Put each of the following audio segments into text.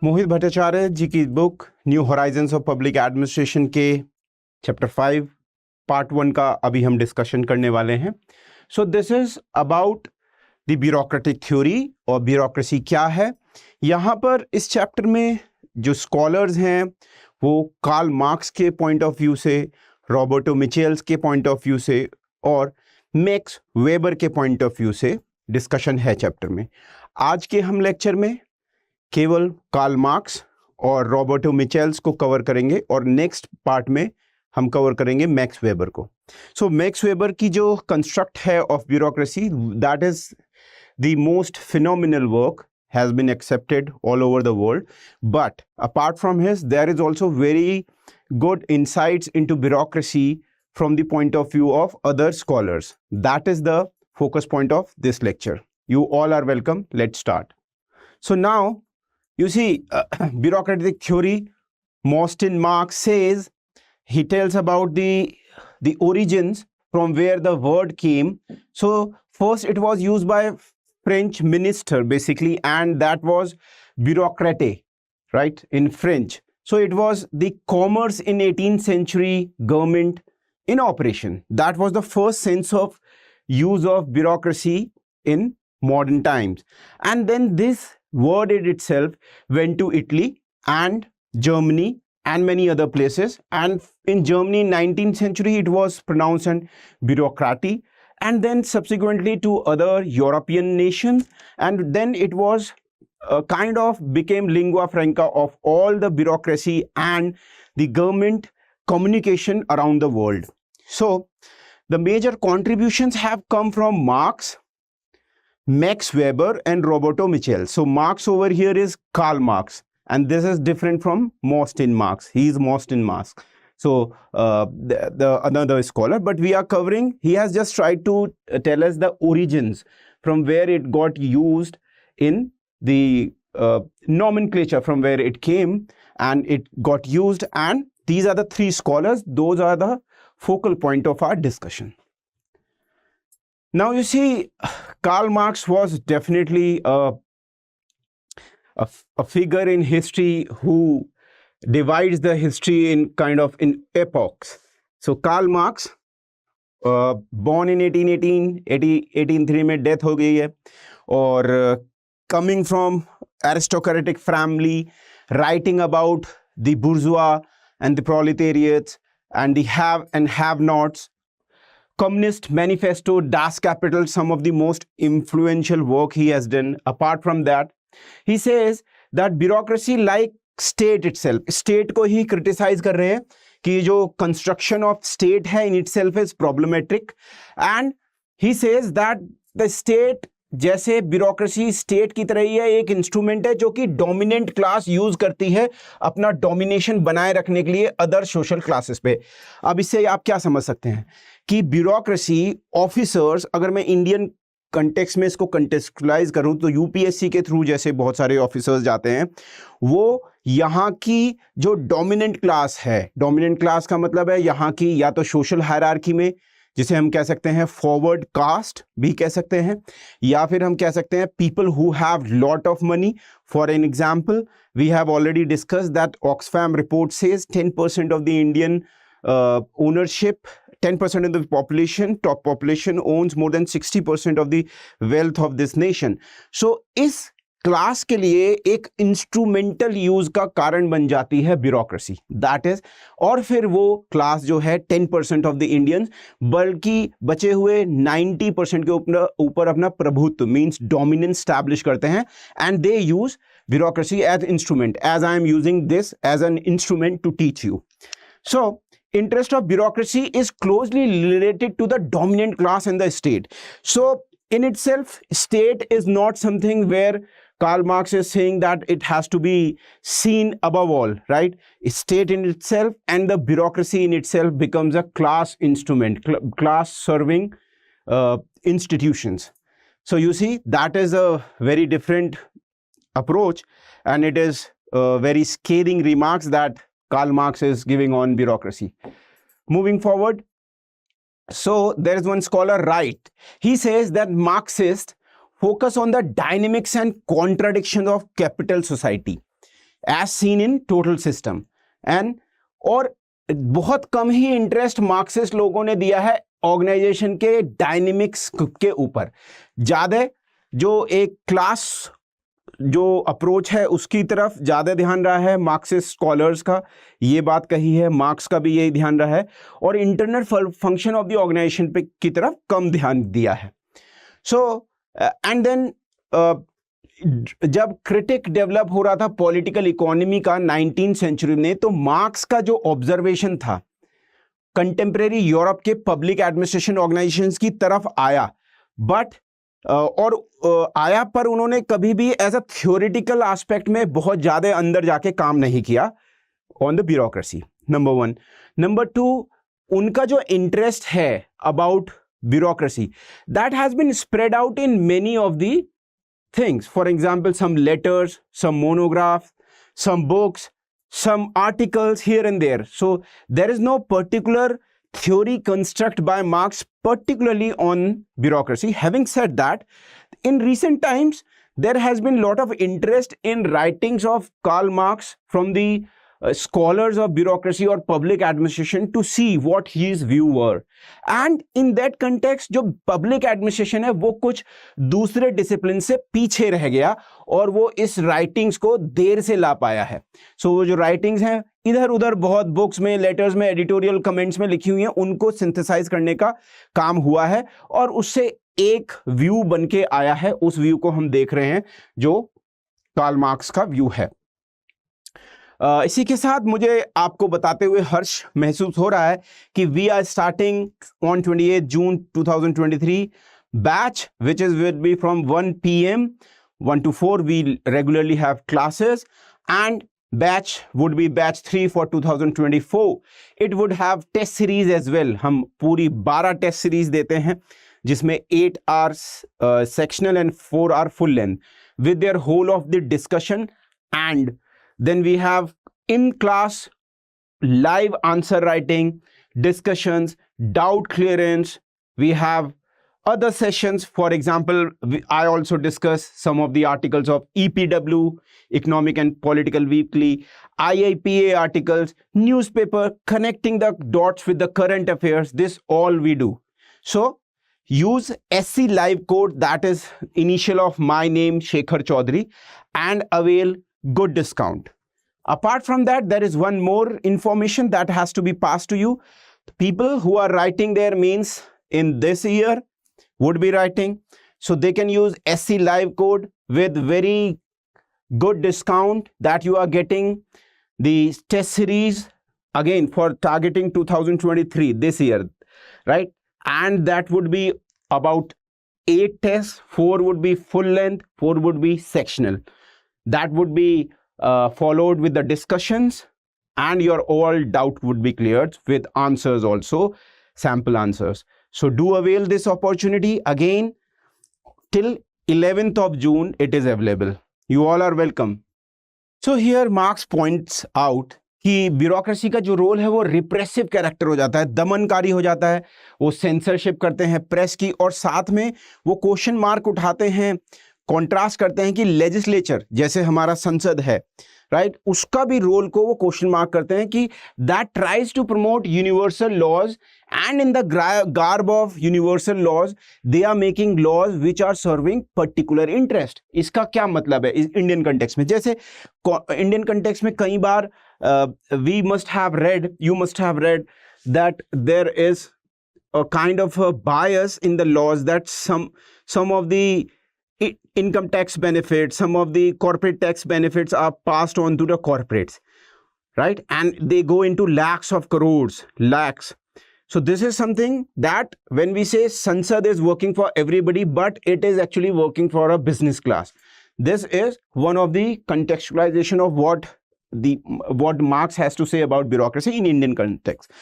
मोहित भट्टाचार्य जी की book new horizons of public administration के chapter 5 part 1 का अभी हम डिस्कशन करने वाले हैं. So this is about the bureaucratic theory और ब्यूरोक्रेसी क्या है. यहाँ पर इस चैप्टर में जो स्कॉलर्स हैं वो कार्ल मार्क्स के पॉइंट ऑफ व्यू से, रॉबर्टो मिचेल्स के पॉइंट ऑफ व्यू से और मैक्स वेबर के पॉइंट ऑफ व्यू से डिस्कशन है चैप्टर में. आज के हम लेक्चर में केवल कार्ल मार्क्स और रॉबर्टो मिचेल्स को कवर करेंगे और नेक्स्ट पार्ट में हम कवर करेंगे मैक्स वेबर को. सो मैक्स वेबर की जो कंस्ट्रक्ट है of bureaucracy, that is the most phenomenal work, has been accepted all over the world. But apart from his, there is also very good insights into bureaucracy from the point of view of other scholars. That is the focus point of this lecture. You all are welcome. Let's start. So now, you see, bureaucratic theory, Austin Marx says, he tells about the origins from where the word came. So first it was used by French minister basically, and that was bureaucrate, right, in French. So it was the commerce in 18th century government in operation. That was the first sense of use of bureaucracy in modern times. And then this word itself went to Italy and Germany and many other places. And in Germany in 19th century it was pronounced as bureaucratie, and then subsequently to other European nations, and then it was kind of became lingua franca of all the bureaucracy and the government communication around the world. So the major contributions have come from Marx, Max Weber and Roberto Michel. So Marx over here is Karl Marx, and this is different from Austin Marx. He is Austin Marx. So the another scholar, but we are covering, he has just tried to tell us the origins from where it got used in the nomenclature, from where it came and it got used, and these are the three scholars, those are the focal point of our discussion. Now you see, Karl Marx was definitely a figure in history who divides the history in kind of in epochs. So Karl Marx, born in 1803 में death हो गई है, और coming from aristocratic family, writing about the bourgeois and the proletariats and the have and have-nots. Communist Manifesto, Das Kapital, some of the most influential work he has done. Apart from that, he says that bureaucracy like state itself, state को he criticise कर रहे हैं कि जो construction of state है in itself is problematic, and he says that the state, जैसे bureaucracy state की तरह ही है, एक इंस्ट्रूमेंट है जो कि डोमिनेंट क्लास यूज करती है अपना डोमिनेशन बनाए रखने के लिए अदर सोशल क्लासेस पे. अब इससे आप क्या समझ सकते हैं कि ब्यूरोक्रेसी ऑफिसर्स, अगर मैं इंडियन कंटेक्स्ट में इसको कंटेक्चुअलाइज करूं तो यूपीएससी के थ्रू जैसे बहुत सारे ऑफिसर्स जाते हैं, वो यहाँ की जो डोमिनेंट क्लास है, डोमिनेंट क्लास का मतलब है यहाँ की या तो सोशल हायरार्की में, जिसे हम कह सकते हैं फॉरवर्ड कास्ट भी कह सकते हैं, या फिर हम कह सकते हैं people who have lot of money. For an example, we have already discuss that Oxfam report says 10% of the Indian ownership, 10% of the population, top population owns more than 60% of the wealth of this nation. So इस class के लिए एक instrumental use का कारण बन जाती है bureaucracy, that is, और फिर वो क्लास जो है 10% ऑफ द इंडियंस, बल्कि बचे हुए 90% के ऊपर अपना प्रभुत्व मींस डोमिनेंस स्टैब्लिश करते हैं, and they use bureaucracy as instrument, as I am using this as an instrument to teach you. So interest of bureaucracy is closely related to the dominant class in the state. So in itself, state is not something where Karl Marx is saying that it has to be seen above all, right? State in itself and the bureaucracy in itself becomes a class instrument, class serving institutions. So you see, that is a very different approach, and it is very scathing remarks that Karl Marx is giving on bureaucracy. Moving forward, so there is one scholar, Wright. He says that Marxists focus on the dynamics and contradictions of capital society. As seen in total system. And और बहुत कम ही interest Marxist लोगों ने दिया है organisation के dynamics के ऊपर। ज़्यादा जो एक क्लास जो अप्रोच है उसकी तरफ ज़्यादा ध्यान रहा है मार्क्सिस्ट स्कॉलर्स का, ये बात कही है, मार्क्स का भी यही ध्यान रहा है, और internal function of the organisation पे की तरफ कम ध्यान दिया है। सो एंड देन जब क्रिटिक डेवलप हो रहा था पॉलिटिकल इकोनॉमी का 19वीं सेंचुरी में, तो मार्क्स का जो ऑब्जर्वेशन था कंटेम्प्रेरी यूरोप के पब्लिक एडमिनिस्ट्रेशन ऑर्गेनाइजेशंस की तरफ आया, बट आया पर उन्होंने कभी भी एज अ थ्योरेटिकल एस्पेक्ट में बहुत ज़्यादा अंदर जाके काम नहीं किया on the bureaucracy, number 1। Number 2, उनका जो इंटरेस्ट है about bureaucracy that has been spread out in many of the things. For example, some letters, some monographs, some books, some articles here and there. So there is no particular theory construct by Marx particularly on bureaucracy. Having said that, in recent times there has been a lot of interest in writings of Karl Marx from the scholars of bureaucracy or public administration to see what his view were. And in that context जो public administration है वो कुछ दूसरे discipline से पीछे रह गया और वो इस राइटिंग्स को देर से ला पाया है। सो वो जो राइटिंग्स हैं इधर उधर बहुत बुक्स में, लेटर्स में, एडिटोरियल कमेंट्स में लिखी हुई हैं, उनको सिंथेसाइज करने का काम हुआ है और उससे एक व्यू बन के आया है। उस व्यू को हम देख रहे हैं जो कार्ल मार्क्स का व्यू है। इसी के साथ मुझे आपको बताते हुए हर्ष महसूस हो रहा है कि we are starting on 28 June 2023 batch which is will be from 1 PM 1 to 4 we regularly have classes, and batch would be batch 3 for 2024. It would have test series as well. हम पूरी 12 टेस्ट सीरीज देते हैं जिसमें 8 hours sectional and 4 hour full length with their whole of the discussion, and then we have in class live answer writing, discussions, doubt clearance. We have other sessions. For example, I also discuss some of the articles of EPW, Economic and Political Weekly, IIPA articles, newspaper, connecting the dots with the current affairs. This all we do. So use SC Live code, that is initial of my name Shekhar Chaudhary, and avail good discount. Apart from that, there is one more information that has to be passed to you. People who are writing their mains in this year would be writing, so they can use SC Live code with very good discount that you are getting the test series again for targeting 2023 this year, right? And that would be about 8 tests, 4 would be full length, 4 would be sectional. That would be followed with the discussions, and your all doubt would be cleared with answers also, sample answers. So do avail this opportunity. Again, till 11th of June it is available. You all are welcome. So here Marx points out कि bureaucracy का जो role है वो repressive character हो जाता है, दमनकारी हो जाता है, वो सेंसरशिप करते हैं प्रेस की, और साथ में वो क्वेश्चन मार्क उठाते हैं, कॉन्ट्रास्ट करते हैं कि लेजिस्लेचर जैसे हमारा संसद है, राइट, उसका भी रोल को वो क्वेश्चन मार्क करते हैं कि that tries to promote universal laws, and in the garb of universal laws they are making laws which are serving particular interest. इसका क्या मतलब है इंडियन कंटेक्स्ट में? जैसे इंडियन कंटेक्स्ट में कई बार we must have read, you must have read that there is a kind of a bias in the laws that some of the income tax benefits, some of the corporate tax benefits are passed on to the corporates, right? And they go into lakhs of crores, lakhs. So this is something that when we say Sansad is working for everybody, but it is actually working for a business class. This is one of the contextualization of what Marx has to say about bureaucracy in Indian context.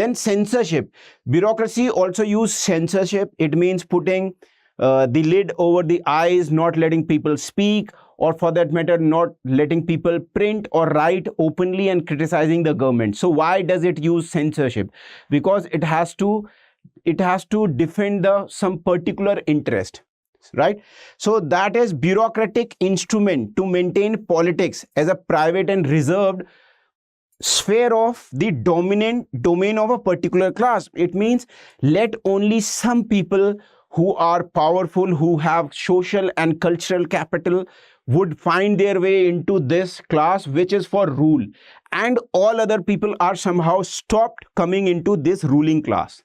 Then censorship. Bureaucracy also use censorship. It means putting the lid over the eyes, not letting people speak, or for that matter, not letting people print or write openly and criticizing the government. So why does it use censorship? Because it has to defend some particular interest. right? So that is bureaucratic instrument to maintain politics as a private and reserved sphere of the dominant domain of a particular class. It means let only some people who are powerful, who have social and cultural capital, would find their way into this class which is for rule, and all other people are somehow stopped coming into this ruling class.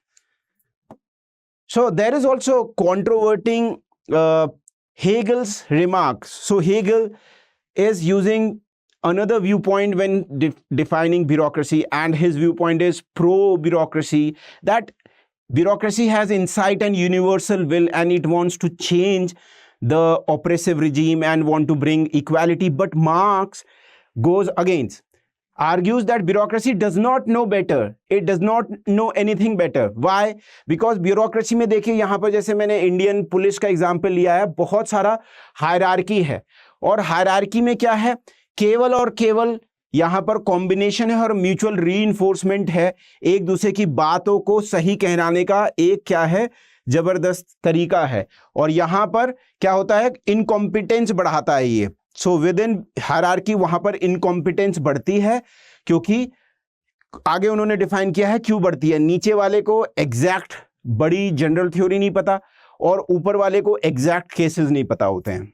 So there is also controverting Hegel's remarks. So Hegel is using another viewpoint when defining bureaucracy, and his viewpoint is pro-bureaucracy, that bureaucracy has insight and universal will, and it wants to change the oppressive regime and want to bring equality. But Marx goes against, argues that bureaucracy does not know better, it does not know anything better. Why? Because bureaucracy में देखिए, यहाँ पर जैसे मैंने Indian police का example लिया है, बहुत सारा हायरार्की है, और हायरार्की में क्या है, केवल और केवल यहाँ पर कॉम्बिनेशन है और म्यूचुअल रीइंफोर्समेंट है, एक दूसरे की बातों को सही कहलाने का एक क्या है, जबरदस्त तरीका है, और यहाँ पर क्या होता है, इनकॉम्पिटेंस बढ़ाता है ये। सो विद इन हायरार्की वहां पर इनकॉम्पिटेंस बढ़ती है, क्योंकि आगे उन्होंने डिफाइन किया है क्यों बढ़ती है, नीचे वाले को एग्जैक्ट बड़ी जनरल थ्योरी नहीं पता और ऊपर वाले को एग्जैक्ट केसेस नहीं पता होते हैं।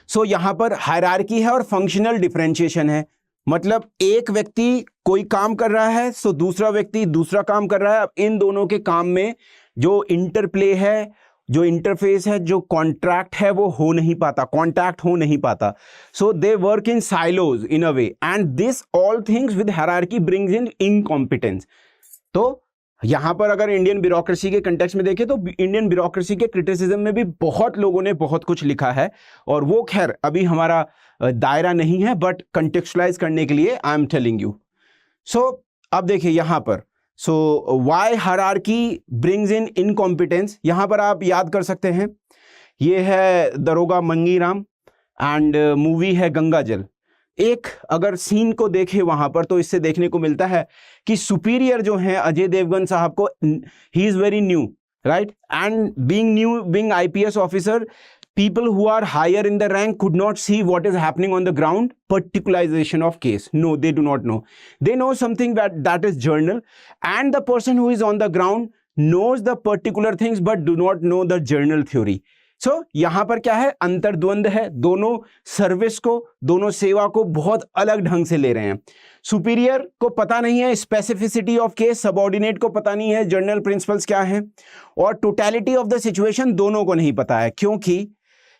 सो यहां पर हायरार्की है और फंक्शनल डिफरेंशिएशन है, मतलब एक व्यक्ति कोई काम कर रहा है, सो दूसरा व्यक्ति दूसरा काम कर रहा है, अब इन दोनों के काम में जो इंटरप्ले है, जो इंटरफेस है, जो कॉन्ट्रैक्ट है, वो हो नहीं पाता, कॉन्टैक्ट हो नहीं पाता। So they work in silos in a way, and this all things with hierarchy brings in incompetence. तो यहां पर अगर इंडियन ब्यूरोक्रेसी के कंटेक्स्ट में देखें तो इंडियन ब्यूरोक्रेसी के क्रिटिसिज्म में भी बहुत लोगों ने बहुत कुछ लिखा है, और वो खैर अभी हमारा दायरा नहीं है, बट कंटेक्चुअलाइज करने के लिए I am telling you. So अब देखिए यहां पर, so why hierarchy brings in incompetence, यहां पर आप याद कर सकते हैं, ये है दरोगा मंगीराम एंड मूवी है गंगा जल। एक अगर सीन को देखे वहां पर तो इससे देखने को मिलता है कि सुपीरियर जो है अजय देवगन साहब को, he is very new, right, and being new, being IPS officer, people who are higher in the rank could not see what is happening on the ground, particularization of case. No, they do not know. They know something that is journal, and the person who is on the ground knows the particular things but do not know the journal theory. So यहां पर क्या है, अंतर्द्वंद है, दोनों service को, दोनों सेवा को बहुत अलग ढंग से ले रहे हैं। सुपीरियर को पता नहीं है स्पेसिफिसिटी ऑफ केस, सबऑर्डिनेट को पता नहीं है जर्नल प्रिंसिपल्स क्या है, और टोटलिटी ऑफ द सिचुएशन दोनों को नहीं पता है, क्योंकि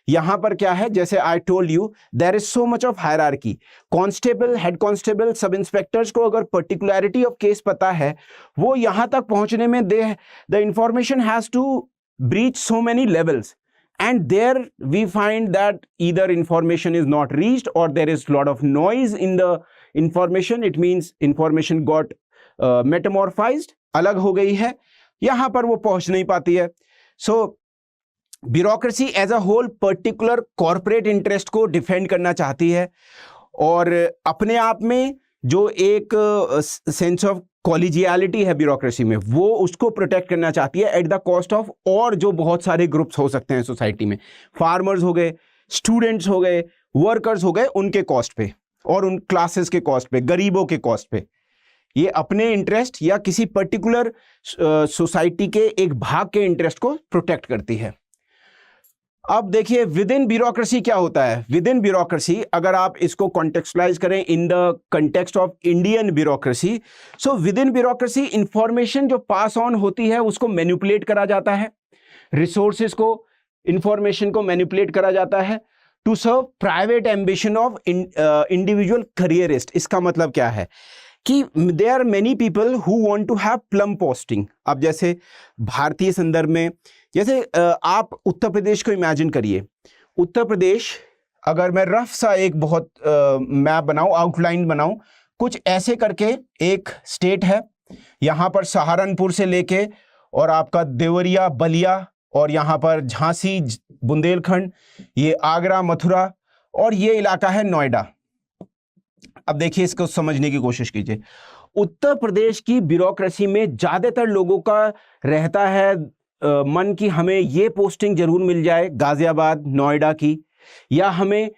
यहां पर क्या है, जैसे I told you, there is so much of hierarchy. Constable, head constable, sub inspectors को अगर पर्टिकुलरिटी ऑफ केस पता है, वो यहां तक पहुंचने में the information has to breach so many levels, and there we find that either information is not reached or there is lot of noise in the information. It means information got metamorphized, अलग हो गई है, यहां पर वो पहुंच नहीं पाती है। So bureaucracy as a whole particular corporate interest को डिफेंड करना चाहती है, और अपने आप में जो एक सेंस ऑफ कॉलेजियलिटी है ब्यूरोक्रेसी में, वो उसको प्रोटेक्ट करना चाहती है एट द कॉस्ट ऑफ और जो बहुत सारे ग्रुप्स हो सकते हैं सोसाइटी में, फार्मर्स हो गए, स्टूडेंट्स हो गए, वर्कर्स हो गए, उनके कॉस्ट पे और उन क्लासेस के कॉस्ट पे, गरीबों के कॉस्ट पे। ये अपने इंटरेस्ट या किसी पर्टिकुलर सोसाइटी के एक भाग के इंटरेस्ट को प्रोटेक्ट करती है। अब देखिए विद इन ब्यूरोक्रेसी क्या होता है। विद इन ब्यूरोक्रेसी अगर आप इसको कॉन्टेक्चुअलाइज करें in the context of Indian bureaucracy, so with in bureaucracy information जो पास ऑन होती है उसको मैनिपुलेट करा जाता है, रिसोर्सेज को, इंफॉर्मेशन को मैनिपुलेट करा जाता है to serve private ambition of individual careerist. इसका मतलब क्या है कि there are many people who want to have plum posting. अब जैसे भारतीय संदर्भ में, जैसे आप उत्तर प्रदेश को इमेजिन करिए, उत्तर प्रदेश अगर मैं रफ सा एक बहुत मैप बनाऊं, आउटलाइन बनाऊं, कुछ ऐसे करके एक स्टेट है, यहाँ पर सहारनपुर से लेके और आपका देवरिया, बलिया, और यहाँ पर झांसी, बुंदेलखंड, ये आगरा, मथुरा, और ये इलाका है नोएडा। अब देखिए इसको समझने की कोशिश कीजिए। उत्तर प्रदेश की ब्यूरोक्रेसी में ज्यादातर लोगों का रहता है मन की हमें ये पोस्टिंग जरूर मिल जाए गाजियाबाद नोएडा की, या हमें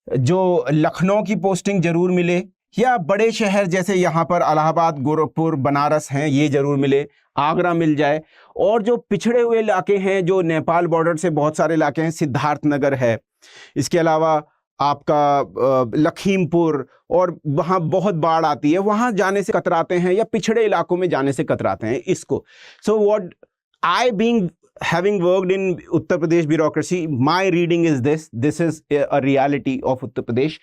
जो लखनऊ की पोस्टिंग जरूर मिले, या बड़े शहर जैसे यहाँ पर इलाहाबाद गोरखपुर बनारस हैं ये जरूर मिले, आगरा मिल जाए, और जो पिछड़े हुए इलाके हैं जो नेपाल बॉर्डर से बहुत सारे इलाके हैं, सिद्धार्थनगर है, इसके अलावा आपका लखीमपुर, और वहाँ बहुत बाढ़ आती है, वहाँ जाने से कतराते हैं, या पिछड़े इलाकों में जाने से कतराते हैं इसको. So what I being having worked in Uttar Pradesh bureaucracy, my reading is this is a reality of Uttar Pradesh.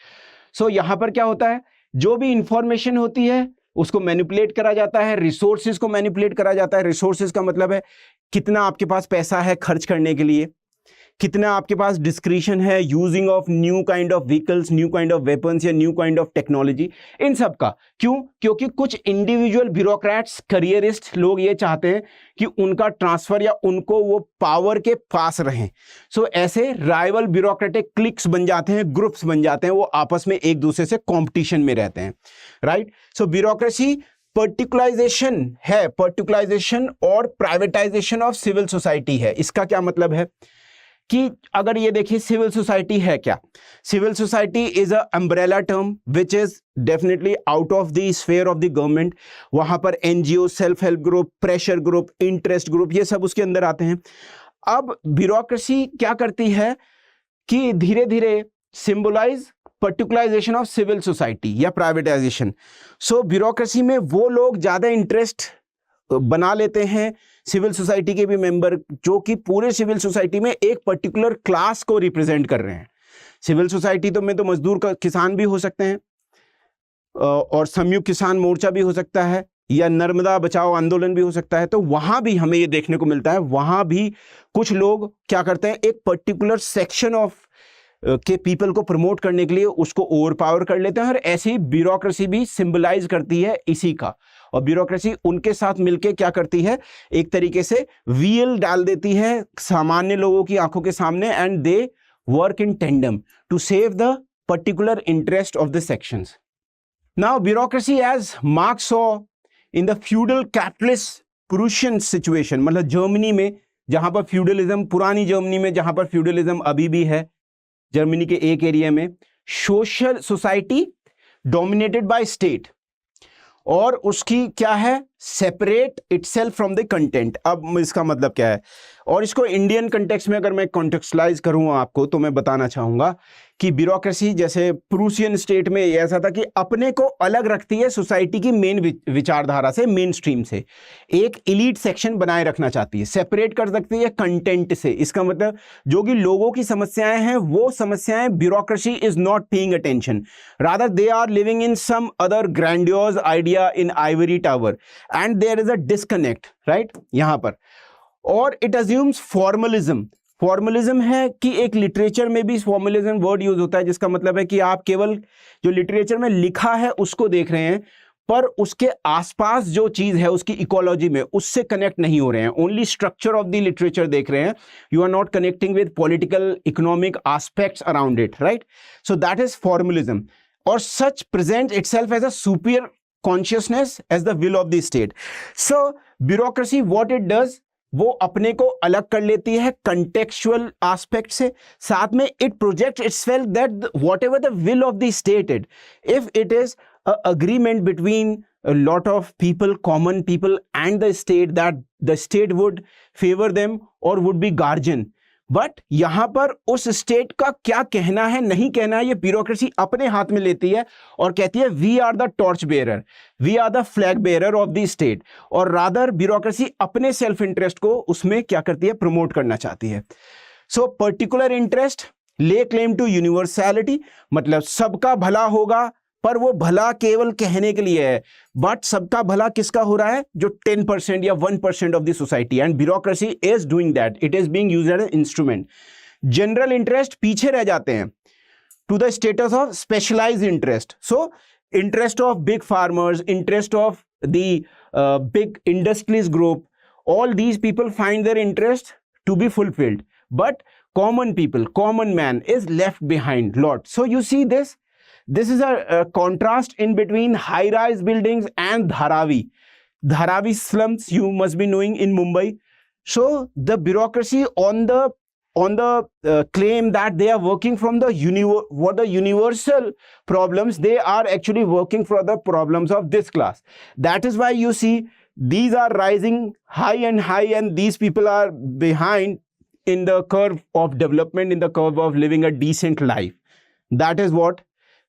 So यहाँ पर क्या होता है, जो भी इंफॉर्मेशन होती है उसको मैनिपुलेट करा जाता है, रिसोर्सेज को मैनिपुलेट करा जाता है. रिसोर्सेज का मतलब है कितना आपके पास पैसा है खर्च करने के लिए, कितना आपके पास डिस्क्रिशन है using of new kind of vehicles, new kind of weapons या न्यू काइंड ऑफ टेक्नोलॉजी, इन सब का. क्यों? क्योंकि कुछ इंडिविजुअल ब्यूरोक्रेट्स, करियरिस्ट लोग ये चाहते हैं कि उनका ट्रांसफर या उनको वो पावर के पास रहें. सो ऐसे राइवल ब्यूरोक्रेटिक क्लिक्स बन जाते हैं, ग्रुप्स बन जाते हैं, वो आपस में एक दूसरे से कॉम्पिटिशन में रहते हैं. राइट. सो ब्यूरोक्रेसी पर्टिकुलराइजेशन है, पर्टिकुलराइजेशन और प्राइवेटाइजेशन ऑफ सिविल सोसाइटी है. इसका क्या मतलब है कि अगर ये देखिए सिविल सोसाइटी है क्या, civil society is a umbrella term which is definitely out of the sphere of the government. वहां पर NGO, self help group, pressure group, interest group, ये सब उसके अंदर आते हैं. अब ब्यूरोक्रेसी क्या करती है कि धीरे धीरे symbolize particularization of civil society या प्राइवेटाइजेशन. सो ब्यूरोक्रेसी में वो लोग ज्यादा इंटरेस्ट बना लेते हैं, सिविल सोसाइटी के भी मेंबर, जो कि पूरे सिविल सोसाइटी में एक पर्टिकुलर क्लास को रिप्रेजेंट कर रहे हैं. सिविल सोसाइटी तो में तो मजदूर का किसान भी हो सकते हैं, और संयुक्त किसान मोर्चा भी हो सकता है, या नर्मदा बचाओ आंदोलन भी हो सकता है. तो वहां भी हमें ये देखने को मिलता है, वहां भी कुछ लोग क्या करते हैं, एक पर्टिकुलर सेक्शन ऑफ के पीपल को प्रमोट करने के लिए उसको ओवर पावर कर लेते हैं. और ऐसी ब्यूरोक्रेसी भी सिंबलाइज करती है इसी का. और ब्यूरोक्रेसी उनके साथ मिलके क्या करती है, एक तरीके से व्हील डाल देती है सामान्य लोगों की आंखों के सामने, and they work in tandem to save the particular interest of the sections. Now bureaucracy as Marx saw in the feudal capitalist Prussian situation, मतलब जर्मनी में जहां पर फ्यूडलिज्म, पुरानी जर्मनी में जहां पर फ्यूडलिज्म अभी भी है, जर्मनी के एक एरिया में social society dominated by state, और उसकी क्या है, separate itself from the content. अब इसका मतलब क्या है, और इसको इंडियन कंटेक्स्ट में अगर मैं कॉन्टेक्सचुअलाइज करूं आपको, तो मैं बताना चाहूंगा कि ब्यूरोक्रेसी जैसे प्रूसियन स्टेट में ऐसा था कि अपने को अलग रखती है सोसाइटी की मेन विचारधारा से, मेन स्ट्रीम से. एक इलीट सेक्शन बनाए रखना चाहती है, सेपरेट कर सकती है कंटेंट से. इसका मतलब जो कि लोगों की समस्याएं हैं, वो समस्याएं bureaucracy is not paying attention, rather they are living in some other grandiose idea in ivory tower, and there is a disconnect. Right. यहां पर और इट अज्यूम्स फॉर्मलिज्म. फॉर्मलिज्म है कि एक लिटरेचर में भी फॉर्मलिज्म वर्ड यूज होता है, जिसका मतलब है कि आप केवल जो लिटरेचर में लिखा है उसको देख रहे हैं, पर उसके आसपास जो चीज है उसकी इकोलॉजी में उससे कनेक्ट नहीं हो रहे हैं. Only structure of the literature देख रहे हैं. You are not connecting with political economic aspects around it. Right. So that is formalism. और such present itself as a superior consciousness as the will of the state. So bureaucracy what it does, वो अपने को अलग कर लेती है contextual aspect से, साथ में it project itself that whatever the will of the state it, if it is a agreement between a lot of people, common people and the state, that the state would favor them or would be guardian. But यहां पर उस state का क्या कहना है, नहीं कहना है, ये ब्यूरोक्रेसी अपने हाथ में लेती है और कहती है we are the torch bearer, we are the flag bearer of the state. और रादर ब्यूरोक्रेसी अपने सेल्फ इंटरेस्ट को उसमें क्या करती है, प्रमोट करना चाहती है. So particular interest lay claim to universality, मतलब सबका भला होगा, पर वो भला केवल कहने के लिए है. बट सबका भला किसका हो रहा है, जो 10% या 1% of the society. And bureaucracy is doing that, it is being used as an instrument. General interest पीछे रह जाते हैं to the status of specialized interest. So interest of big farmers, interest of the big industries group, all these people find their interest to be fulfilled, but common people, common man is left behind lot. So you see this is a contrast in between high rise buildings and Dharavi slums, you must be knowing, in Mumbai. So the bureaucracy on the claim that they are working from the universal problems, they are actually working for the problems of this class. That is why you see these are rising high, and these people are behind in the curve of development, in the curve of living a decent life. That is what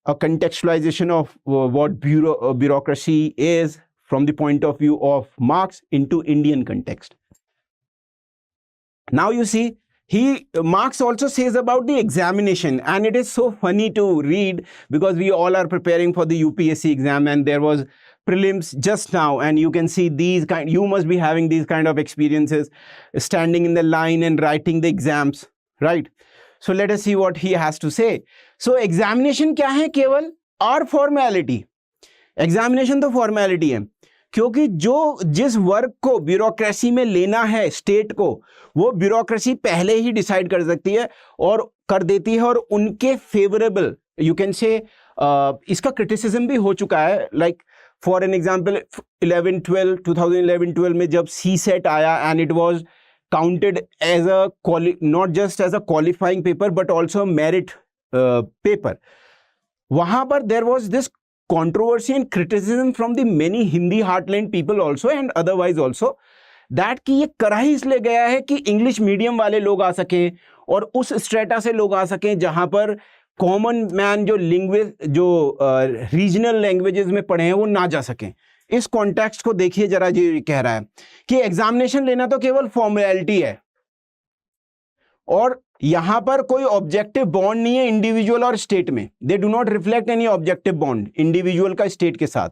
a contextualization of what bureaucracy is from the point of view of Marx into Indian context. Now you see, Marx also says about the examination, and it is so funny to read because we all are preparing for the UPSC exam, and there was prelims just now, and you can see you must be having these kind of experiences, standing in the line and writing the exams, right? So let us see what he has to say. So examination क्या है? केवल और formality. Examination तो formality है, क्योंकि जिस work को bureaucracy में लेना है स्टेट को, वो ब्यूरोक्रेसी पहले ही डिसाइड कर सकती है और कर देती है, और उनके फेवरेबल यू कैन से इसका क्रिटिसिज्म भी हो चुका है. लाइक फॉर एन एग्जांपल 2011-12 में जब CSET आया, and it was counted as a not just as a qualifying paper but also merit paper. वहां पर there was this controversy and criticism from the many Hindi heartland people also and otherwise also, that कि ये करा ही इसलिए गया है कि English medium वाले लोग आ सकें और उस स्ट्रेटा से लोग आ सकें जहां पर कॉमन मैन जो रीजनल लैंग्वेजेस में पढ़े हैं वो ना जा सकें. इस कॉन्टेक्स्ट को देखिए जरा. ये कह रहा है कि एग्जामिनेशन लेना तो केवल फॉर्मेलिटी है, और यहां पर कोई ऑब्जेक्टिव बॉन्ड नहीं है इंडिविजुअल और स्टेट में. They do not reflect any objective bond individual का स्टेट के साथ.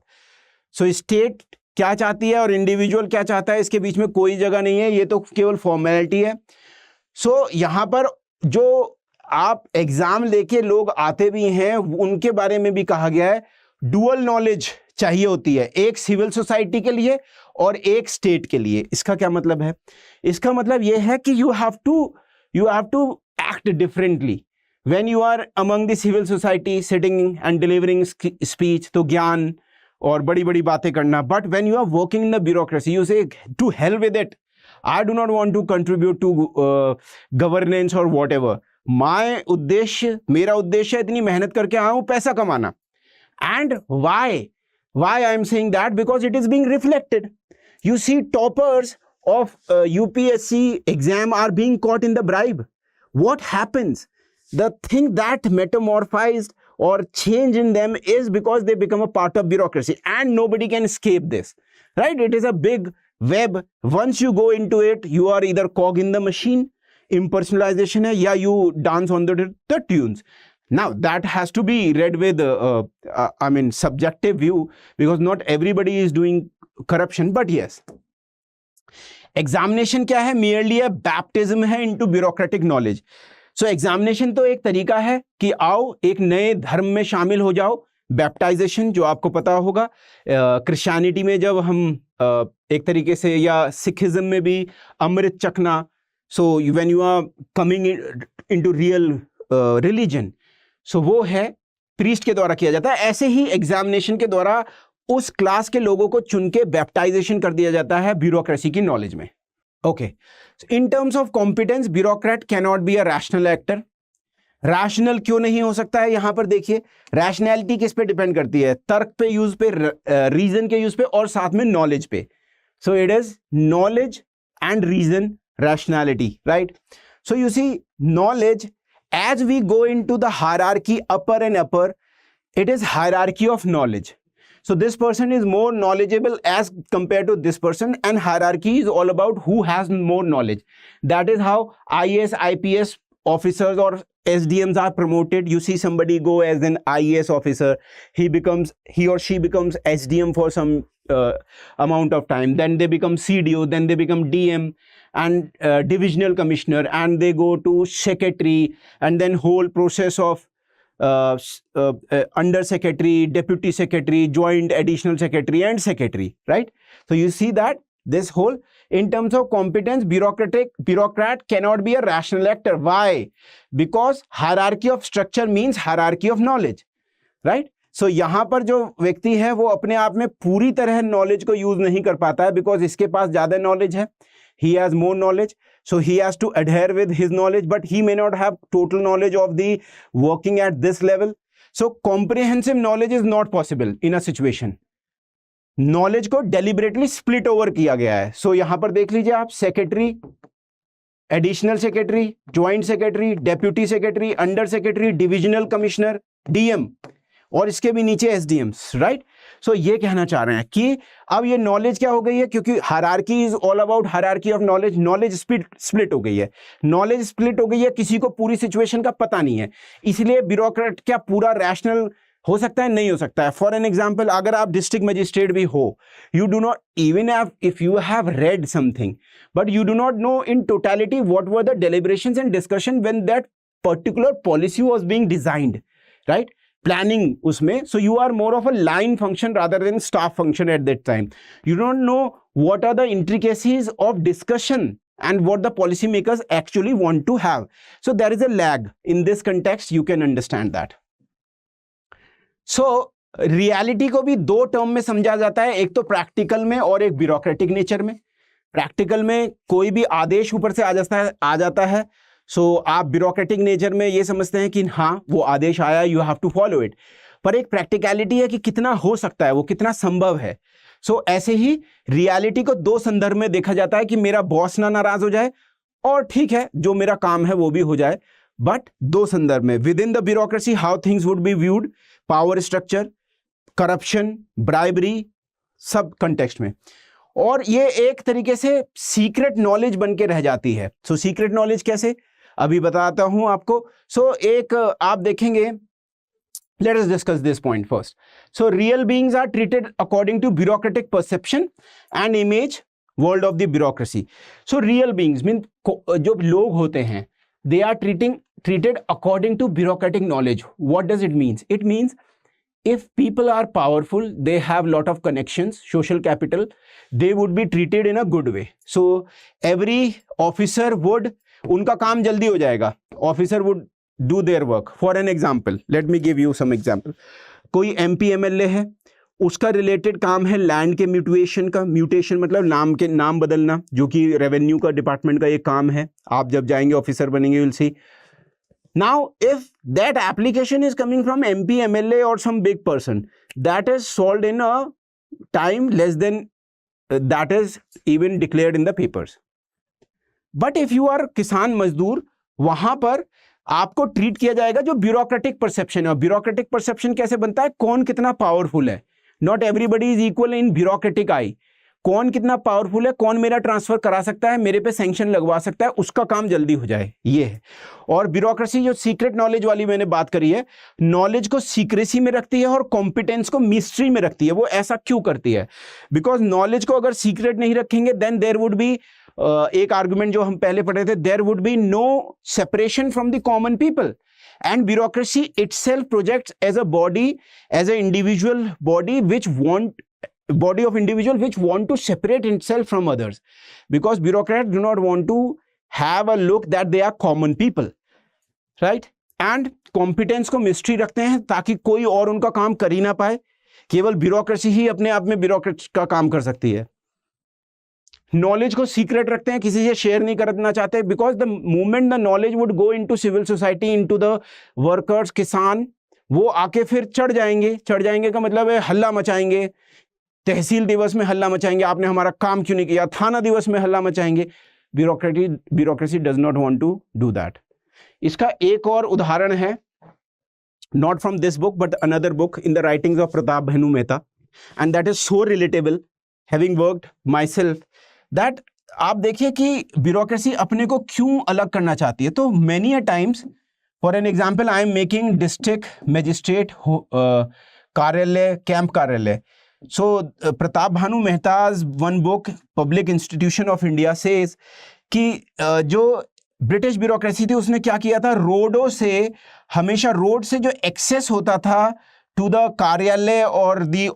सो स्टेट क्या चाहती है और इंडिविजुअल क्या चाहता है, इसके बीच में कोई जगह नहीं है. ये तो केवल फॉर्मेलिटी है. सो यहां पर जो आप एग्जाम लेके लोग आते भी हैं, उनके बारे में भी कहा गया है डुअल नॉलेज चाहिए होती है, एक सिविल सोसाइटी के लिए और एक स्टेट के लिए. इसका क्या मतलब है? इसका मतलब यह है कि you have to act differently when you are among the civil society sitting and delivering speech, तो ज्ञान और बड़ी बड़ी बातें करना. but when you are working in the bureaucracy, you say to hell with it, I do not want to contribute to governance or whatever. मेरा उद्देश्य इतनी मेहनत करके आया हूं पैसा कमाना. and why I am saying that? Because it is being reflected. You see toppers of UPSC exam are being caught in the bribe. What happens? The thing that metamorphized or change in them is because they become a part of bureaucracy, and nobody can escape this, right? It is a big web. Once you go into it, you are either cog in the machine, impersonalization hai, ya you dance on the tunes. Now that has to be read with subjective view, because not everybody is doing corruption, but yes. Examination क्या है? Merely अ baptism है into bureaucratic knowledge. सो examination तो एक तरीका है कि आओ एक नए धर्म में शामिल हो जाओ. बैप्टाइजेशन जो आपको पता होगा, क्रिश्चियनिटी में जब हम एक तरीके से, या सिखिज्म में भी अमृत चखना. So when you are coming into real religion, so वो है प्रीस्ट के द्वारा किया जाता है. ऐसे ही एग्जामिनेशन के द्वारा उस क्लास के लोगों को चुन के बैप्टाइजेशन कर दिया जाता है ब्यूरोक्रेसी की नॉलेज में. Okay, in terms of competence, bureaucrat can not be a rational actor. Rational क्यों नहीं हो सकता है? यहां पर देखिए, रैशनैलिटी किस पे डिपेंड करती है? तर्क पे यूज पे, रीजन के यूज पे, और साथ में नॉलेज पे. So it is knowledge and reason, rationality, right? So you see knowledge, as we go into the hierarchy upper and upper, it is hierarchy of knowledge. So this person is more knowledgeable as compared to this person, and hierarchy is all about who has more knowledge. That is how IAS, IPS officers or SDMs are promoted. You see somebody go as an IAS officer, he or she becomes SDM for some amount of time, then they become CDO, then they become DM and divisional commissioner, and they go to secretary, and then whole process of under secretary, deputy secretary, joint additional secretary, and secretary, right? So you see that this whole, in terms of competence, bureaucrat cannot be a rational actor. Why? Because hierarchy of structure means hierarchy of knowledge, right? So यहाँ पर जो व्यक्ति है वो अपने आप में पूरी तरह नॉलेज को यूज नहीं कर पाता है, बिकॉज इसके पास ज्यादा नॉलेज है, he has more knowledge, so he has to adhere with his knowledge, but he may not have total knowledge of the working at this level. So comprehensive knowledge is not possible in a situation. Knowledge को deliberately split over किया गया है. सो यहां पर देख लीजिए आप, secretary, additional secretary, joint secretary, deputy secretary, under secretary, divisional commissioner, DM, और इसके भी नीचे एसडीएम्स, राइट. सो ये कहना चाह रहे हैं कि अब ये नॉलेज क्या हो गई है, क्योंकि hierarchy is all about hierarchy of knowledge. Knowledge split हो गई है, नॉलेज स्प्लिट हो गई है, किसी को पूरी सिचुएशन का पता नहीं है, इसलिए ब्यूरोक्रेट क्या पूरा रैशनल हो सकता है, नहीं हो सकता है. फॉर एन एग्जाम्पल, अगर आप डिस्ट्रिक्ट मजिस्ट्रेट भी हो, you do not even have, if you have read something, but you do not know in totality what were the deliberations and discussion when that particular policy was being designed, right? Planning उसमें, so you are more of a line function rather than staff function at that time. You don't know what are the intricacies of discussion and what the policymakers actually want to have. So there is a lag in this context. You can understand that. So reality को भी दो term में समझा जाता है, एक तो practical में और एक ब्यूरोक्रेटिक नेचर में. प्रैक्टिकल में कोई भी आदेश ऊपर से आ जाता है, सो आप ब्यूरोक्रेटिक नेचर में ये समझते हैं कि हाँ वो आदेश आया, you have to follow it. पर एक प्रैक्टिकलिटी है कि कितना हो सकता है, वो कितना संभव है. सो ऐसे ही रियलिटी को दो संदर्भ में देखा जाता है कि मेरा बॉस ना नाराज हो जाए और ठीक है जो मेरा काम है वो भी हो जाए, बट दो संदर्भ में. With in the bureaucracy how things would be viewed, power structure, corruption, bribery, सब कंटेक्स्ट में. और ये एक तरीके से सीक्रेट नॉलेज बन के रह जाती है. सो सीक्रेट नॉलेज कैसे, अभी बताता हूं आपको. सो एक आप देखेंगे, let us discuss this point first. So real beings are treated according to bureaucratic perception and image world of the bureaucracy. So real beings mean जो लोग होते हैं, they are treated according to bureaucratic knowledge. What does it mean? It means if people are powerful, they have lot of connections, social capital, they would be treated in a good way. So every officer would, उनका काम जल्दी हो जाएगा, officer would do their work. For an example, let me give you some example. कोई MP MLA है, उसका related काम है लैंड के म्यूटेशन का. म्यूटेशन मतलब नाम बदलना, जो कि रेवेन्यू का डिपार्टमेंट का एक काम है. आप जब जाएंगे ऑफिसर बनेंगे, will see. Now, if that application is coming from MP, MLA or some big person, that is solved in a time less than that is even declared in the papers. But if you are किसान मजदूर, वहां पर आपको treat किया जाएगा जो bureaucratic perception है. Bureaucratic perception कैसे बनता है, कौन कितना पावरफुल है. Not everybody is equal in bureaucratic eye. कौन कितना पावरफुल है, कौन मेरा ट्रांसफर करा सकता है, मेरे पे सैंक्शन लगवा सकता है, उसका काम जल्दी हो जाए, ये है. और ब्यूरोक्रेसी जो सीक्रेट नॉलेज वाली मैंने बात करी है, नॉलेज को सीक्रेसी में रखती है और कॉम्पिटेंस को मिस्ट्री में रखती है. वो ऐसा क्यों करती है? बिकॉज नॉलेज को अगर सीक्रेट नहीं रखेंगे, देन देयर वुड बी एक आर्गुमेंट जो हम पहले पढ़े थे, there would be no separation from the common people. And bureaucracy itself projects as a body, as an individual body body of individual which want to separate itself from others, because bureaucrats do not want to have a look that they are common people, right? And competence को mystery रखते हैं ताकि कोई और उनका काम कर ही ना पाए. केवल ब्यूरोक्रेसी ही अपने आप में ब्यूरोक्रेट का काम कर सकती है. नॉलेज को सीक्रेट रखते हैं, किसी से शेयर नहीं करना चाहते, because the movement the knowledge would go into civil society, into the workers, किसान, वो आके फिर चढ़ जाएंगे का मतलब है हल्ला मचाएंगे. तहसील दिवस में हल्ला मचाएंगे, आपने हमारा काम क्यों नहीं किया. थाना दिवस में हल्ला मचाएंगे. Bureaucracy does not want to do that. इसका एक और उदाहरण है, not from this book but another book in the writings of Pratap Bhanu Mehta, and that is so relatable, having worked myself, that आप देखिए कि ब्यूरोक्रेसी अपने को क्यों अलग करना चाहती है. तो many a times, for an example, I am making district magistrate कार्यालय, कैंप कार्यालय. So Pratap Bhanu Mehta's one book, Public Institution of India, says कि जो ब्रिटिश ब्यूरोक्रेसी थी उसने क्या किया था, रोडों से, हमेशा रोड से जो एक्सेस होता था टू द कार्यालय और the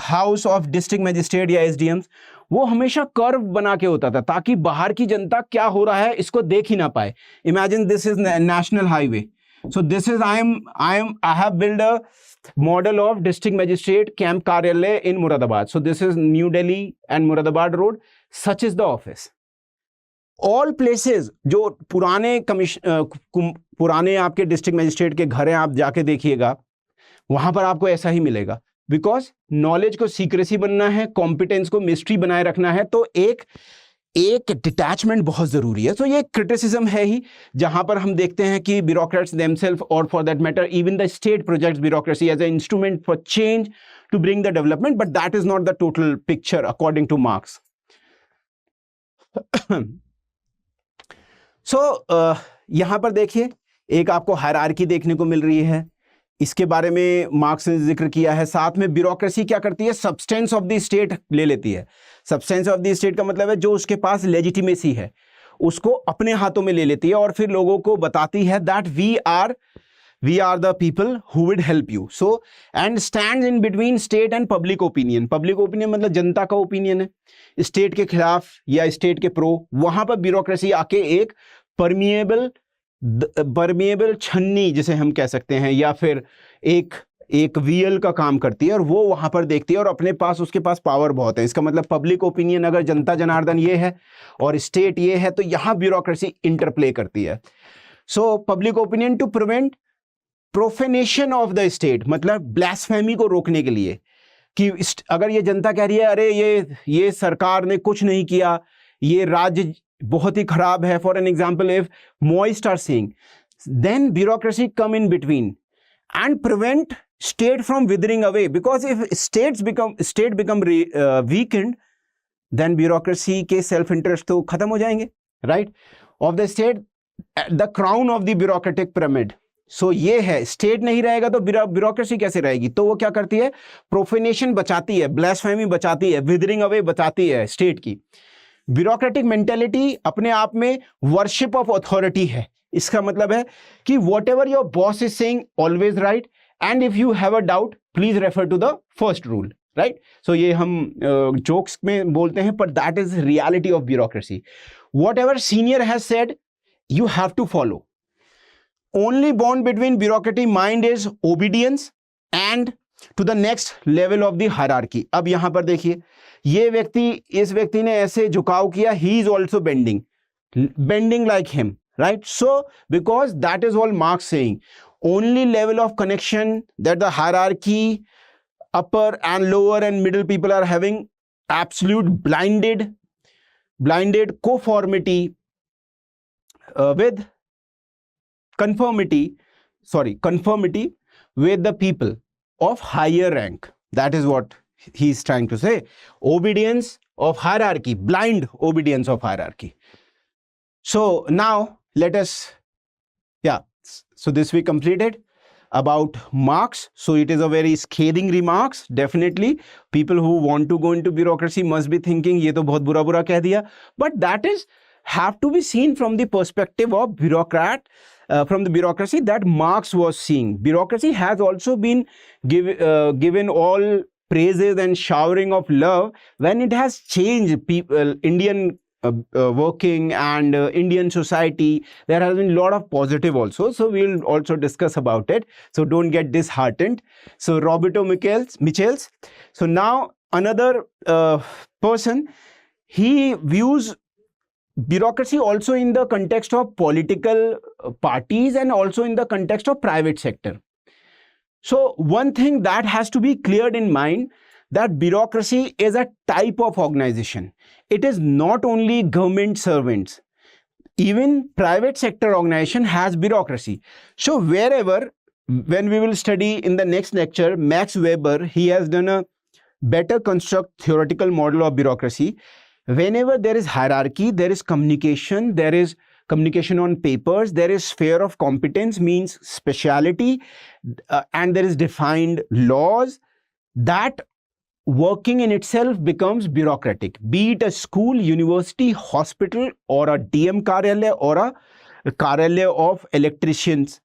house of district magistrate या एसडीएम्स, वो हमेशा कर्व बना के होता था ताकि बाहर की जनता क्या हो रहा है इसको देख ही ना पाए. Imagine this is national highway. So this is I have built a model of district magistrate camp karyalay in Muradabad. So this is New Delhi and Muradabad road. Such is the office. All places, जो पुराने आपके district magistrate के घर हैं, आप जाके देखिएगा, वहां पर आपको ऐसा ही मिलेगा। बिकॉज नॉलेज को सीक्रेसी बनना है, कॉम्पिटेंस को मिस्ट्री बनाए रखना है, तो एक डिटैचमेंट बहुत जरूरी है। तो ये क्रिटिसिज्म है ही, जहां पर हम देखते हैं कि ब्यूरोक्रेट्स देमसेल्फ, और for that matter even the state projects bureaucracy as a instrument for change to bring the development, but that is not the total picture according to Marx. यहां पर देखिए, एक आपको हायरार्की देखने को मिल रही है, इसके बारे में मार्क्स ने जिक्र किया है। साथ में ब्यूरोक्रेसी क्या करती है, सब्सटेंस ऑफ द स्टेट ले लेती है। सब्सटेंस ऑफ द स्टेट का मतलब है जो उसके पास लेजिटिमेसी है उसको अपने हाथों में ले लेती है, और फिर लोगों को बताती है that we are the people who will help you. So and stands in between state and public opinion. Public opinion मतलब जनता का ओपिनियन है, स्टेट के खिलाफ या स्टेट के प्रो। वहां पर ब्यूरोक्रेसी आके एक परमिएबल छन्नी जिसे हम कह सकते हैं, या फिर एक व्हील का काम करती है, और वो वहां पर देखती है, और अपने पास उसके पास पावर बहुत है। इसका मतलब पब्लिक ओपिनियन अगर जनता जनार्दन ये है और स्टेट ये है, तो यहां ब्यूरोक्रेसी इंटरप्ले करती है। So public opinion to prevent profanation of the state, मतलब ब्लास्फेमी को रोकने के लिए, कि अगर ये जनता कह रही है अरे ये सरकार ने कुछ नहीं किया, ये राज्य बहुत ही खराब है, for an example if moist are saying, then bureaucracy come in between and prevent state from withering away, because if state become weakened, then bureaucracy के self interest तो खत्म हो जाएंगे, right, of the state, the crown of the bureaucratic pyramid। सो ये है, state नहीं रहेगा तो ब्यूरोक्रेसी कैसे रहेगी? तो वो क्या करती है, प्रोफेनेशन बचाती है, ब्लास्फेमी बचाती है, विदरिंग अवे बचाती है स्टेट की। ब्यूरोक्रेटिक मेंटेलिटी अपने आप में वर्शिप ऑफ अथॉरिटी है। इसका मतलब है कि whatever your boss is saying always right, and if you have a doubt please refer to the first rule, right. So ये हम जोक्स में बोलते हैं, पर that is reality of bureaucracy. Whatever senior has said you have to follow. Only bond between bureaucratic mind is obedience and to the next level of the hierarchy। अब यहां पर देखिए, इस व्यक्ति ने ऐसे झुकाव किया, he is also bending like him, right? So because that is all Marx saying, only level of connection that the hierarchy, upper and lower and middle people are having absolute blinded conformity with conformity with the people of higher rank. That is what he is trying to say. Obedience of hierarchy, blind obedience of hierarchy. So now let us, so this we completed about Marx. So it is a very scathing remarks. Definitely people who want to go into bureaucracy must be thinking ये तो बहुत बुरा कह दिया, but that is have to be seen from the perspective of from the bureaucracy that Marx was seeing. Bureaucracy has also been given all praises and showering of love when it has changed people, Indian working and Indian society. There has been a lot of positive also, so we'll also discuss about it, so don't get disheartened. So Roberto Michels. So now another person, he views bureaucracy also in the context of political parties and also in the context of private sector. So one thing that has to be cleared in mind, that bureaucracy is a type of organization. It is not only government servants, even private sector organization has bureaucracy. So when we will study in the next lecture, Max Weber, he has done a better construct theoretical model of bureaucracy. Whenever there is hierarchy, there is communication on papers, there is sphere of competence, means speciality, and there is defined laws. That working in itself becomes bureaucratic, be it a school, university, hospital, or a DM karyalaya or a karyalaya of electricians,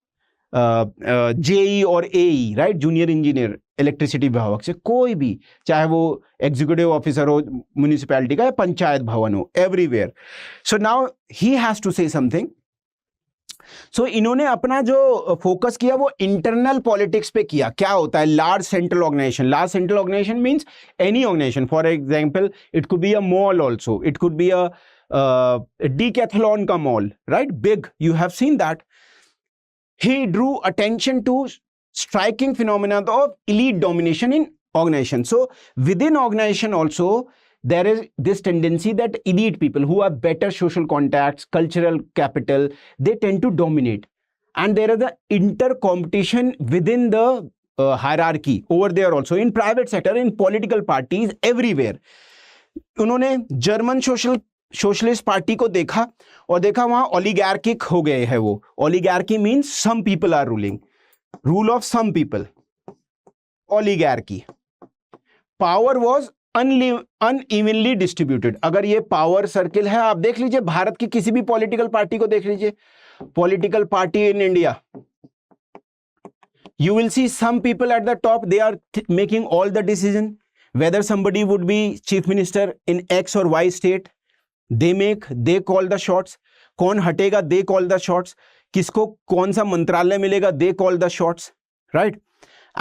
JE और AE, right, junior engineer electricity विभाग से, कोई भी, चाहे वो executive officer हो municipality का या पंचायत भवन हो, everywhere. So now he has to say something. So इन्होंने अपना जो फोकस किया वो इंटरनल पॉलिटिक्स पे किया। क्या होता है large central organization means any organization, for example it could be a mall also, it could be a decathlon ka mall, right? Big, you have seen that. He drew attention to striking phenomena of elite domination in organization. So within organization also there is this tendency that elite people who have better social contacts, cultural capital, they tend to dominate, and there is the inter competition within the hierarchy over there also, in private sector, in political parties, everywhere. उन्होंने German socialist party को देखा और देखा वहां ओलिगार्किक हो गए है वो. Oligarchy means some people are ruling, rule of some people, oligarchy. Power was unevenly distributed. अगर ये पावर सर्किल है, आप देख लीजिए भारत की किसी भी पॉलिटिकल पार्टी को देख लीजिए, political party in India, you will see some people at the top, they are making all the decision. Whether somebody would be chief minister in X or Y state, they call the shots. कौन हटेगा, they call the shots. किसको कौन सा मंत्रालय मिलेगा, they call the shots, right?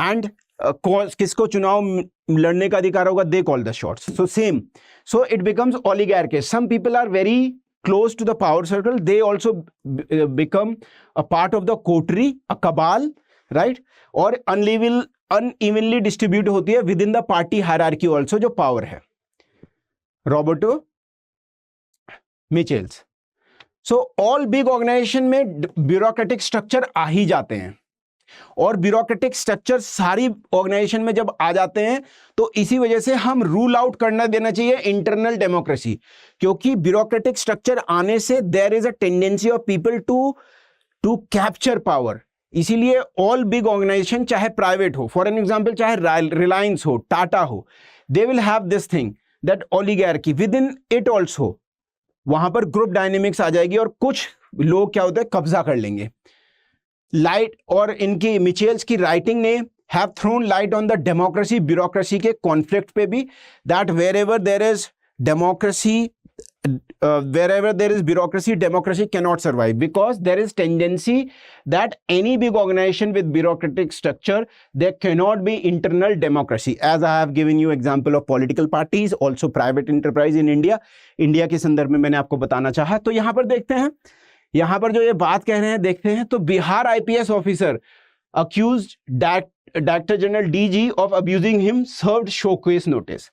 And किसको चुनाव लड़ने का अधिकार होगा, they call the shots. So same. So it becomes oligarchy. Some people are very close to the power circle. They also become a part of the coterie, a cabal, right? और unevenly distribute होती है within the party hierarchy also, जो power है. Roberto Michels. So all big organization में bureaucratic structure आ ही जाते हैं, और ब्यूरोक्रेटिक स्ट्रक्चर सारी ऑर्गेनाइजेशन में जब आ जाते हैं तो इसी वजह से हम रूल आउट करना देना चाहिए इंटरनल डेमोक्रेसी, क्योंकि ब्यूरोक्रेटिक स्ट्रक्चर आने से there is a tendency of people to capture power. इसीलिए ऑल बिग ऑर्गेनाइजेशन, चाहे प्राइवेट हो, फॉर एन एग्जांपल चाहे रिलायंस हो, टाटा हो, they will have this thing that oligarchy within it also. वहां पर ग्रुप डायनेमिक्स आ जाएगी और कुछ लोग क्या होते हैं, कब्जा कर लेंगे. लाइट और इनकी मिचेल्स की राइटिंग ने have thrown light on the democracy bureaucracy के कॉन्फ्लिक्ट पे भी, that wherever there is democracy, wherever there is bureaucracy, democracy cannot survive, because there is tendency that any big organization with bureaucratic structure, there cannot be internal democracy. As I have given you example of political parties, also private enterprise in India. India के संदर्भ में मैंने आपको बताना चाहा. तो यहां पर देखते हैं, यहां पर जो ये बात कह रहे हैं देखते हैं. तो Bihar IPS officer accused director general DG of abusing him served show cause notice.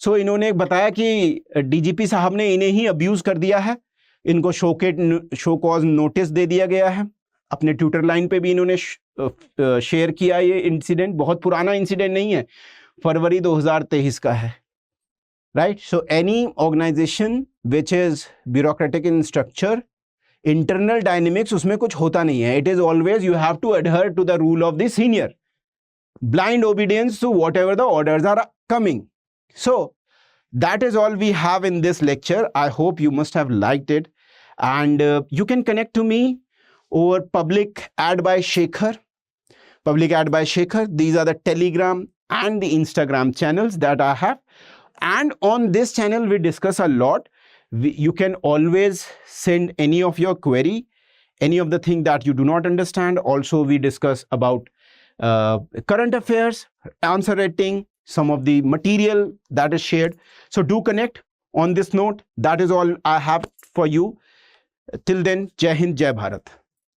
So इन्होंने बताया कि डीजीपी साहब ने इन्हें ही अब्यूज कर दिया है, इनको शो कॉज नोटिस दे दिया गया है. अपने ट्विटर लाइन पे भी इन्होंने शेयर किया. ये इंसिडेंट बहुत पुराना इंसिडेंट नहीं है, फरवरी 2023 का है, right? So any organization which is bureaucratic in structure, internal dynamics उसमें कुछ होता नहीं है. It is always you have to adhere to the rule of the senior, blind obedience to whatever the orders are coming. So that is all we have in this lecture. I hope you must have liked it, and you can connect to me over Public Ad by Shekhar. Public Ad by Shekhar. These are the Telegram and the Instagram channels that I have, and on this channel we discuss a lot. You can always send any of your query, any of the thing that you do not understand. Also we discuss about current affairs, answer writing, some of the material that is shared. So do connect. On this note, that is all I have for you. Till then, Jai Hind, Jai Bharat.